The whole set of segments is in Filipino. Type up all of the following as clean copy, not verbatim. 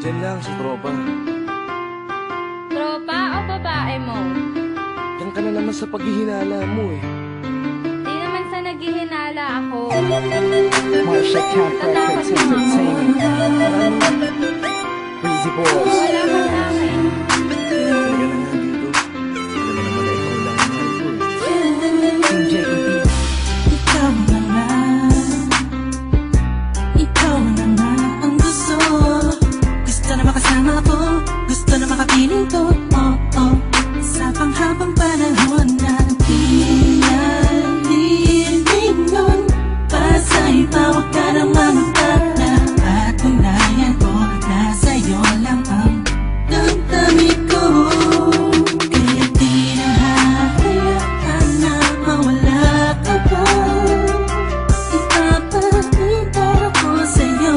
Diyan lang sa tropa. Tropa o babae mo? Diyan ka na naman sa paghihinala mo eh. Di naman sa naghihinala ako. Marsha Camp Records Entertainment. Breezy Boys. Wala ka sa akin. Halika na nga dito. Alam mo naman na ikaw lang ang mahal ko eh. Team JED. Ikaw na nga. Ikaw na nga ang gusto. Gusto na makasama ko. Gusto na makapiling ko. Oh, oh. Sa panghabang panahon na pinalilingon. Pasa'y bawag ka ng mamutala. At unayan ko na sa'yo lang ang damdamin ko. Kaya di na hahayaan na mawala ka pa. Ipapakita ko sa'yo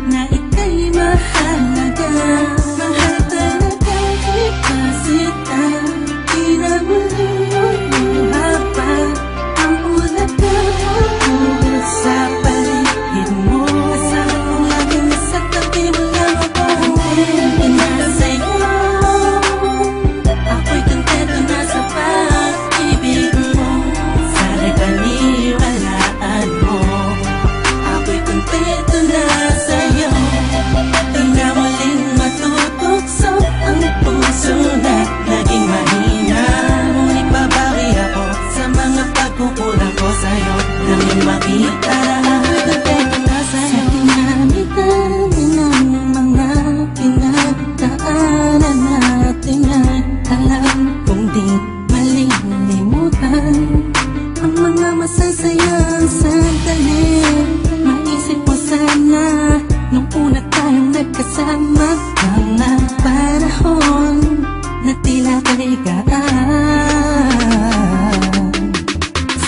na ika'y mahalaga. Mahal talaga ipasita. Di na muli pa ang ulaga sa paligid mo. Kasama ko lagi nasa tabi mo lang ako. Hindi na sa'yo. Ako'y kontento na sa pag-ibig mo. Sana'y paniwalaan mo. Ako'y kontento na sa'yo. Di na muling matutukso ang puso na naging mahina. Ngunit babawi ako sa mga pagkukulang ko sa'yo. Nang makita na ako'y kontento na sa'yo. Sa dinami-dami ng mga pinagdaanan natin ay alam kong di malilimutan ang mga masasayang sandali. Maisip mo sana nung una tayong nagkasama. Mga panahon na tila kaligaan.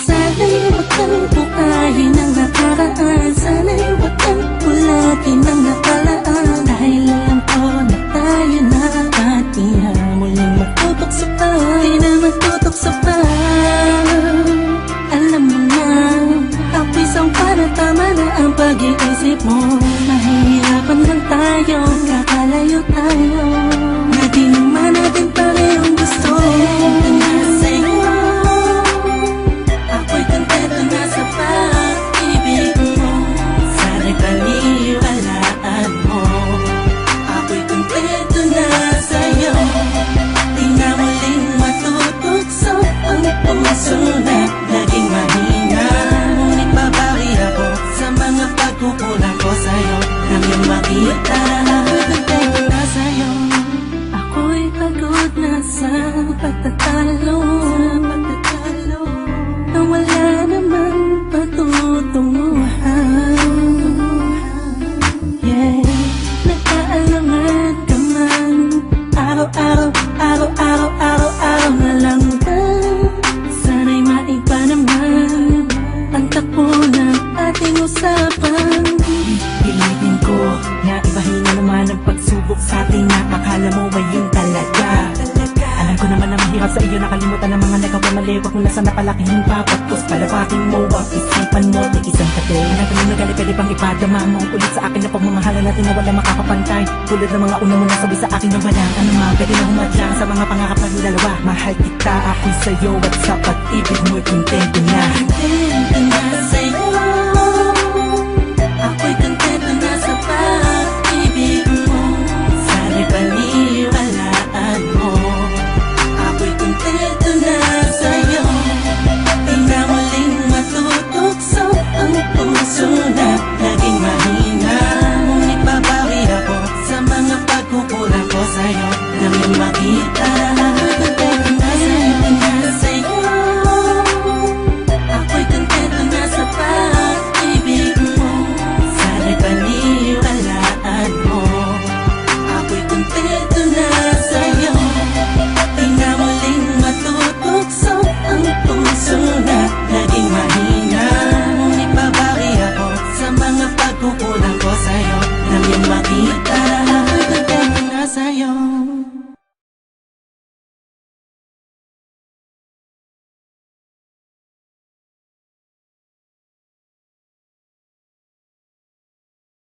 Sana'y wag kang bukayin ang nakaraan. Sana'y wag kang ulatin ang nakalaan. Dahil alam ko na tayo na at di na muling magtutukso pa. Di na magtutukso pa. Alam mo na, ako'y isang para tama na ang pag-iisip mo. Mahihirapan lang tayo, kakalayo tayo. Na di naman natin parehong gusto. Kontento na sa'yo. Ako'y kontento na sa pag-ibig mo. Sana'y paniwalaan mo. Ako'y kontento na sa'yo. Di na muling matutukso ang puso na naging mahina. Ngunit babawi ako sa mga pagkukulang ko sa'yo. Nang iyong makita ako'y kontento na sa'yo. Ako'y pagod na sa pagtatalo. Na wala namang patutunguhan. Yeah, nagkaalangan ka man. Araw-araw na lang ba? Sana'y maiba naman ang takbo ng ating usapan. Pilitin ko na ibahin na naman ang pagsubok sa ating nakakala mo ay yun talaga. Alam ko naman na mahirap sa iyo nakalimutan ang mga nagkakamali. Huwag mo na sana palakihin pa. Pagkos palabating mo ang isipan mo. Tikisan ka din. Alam ko na nagali pwede pang ipadama mo ulit sa akin na pagmamahala natin na wala makakapantay. Tulad ng mga una mo nasabi sa akin na walang anumang pwede na humadlang sa mga pangarap natin dalawa. Mahal kita ako'y sa'yo at sa pag-ibig mo'y kontento na. Kontento na sa'yo.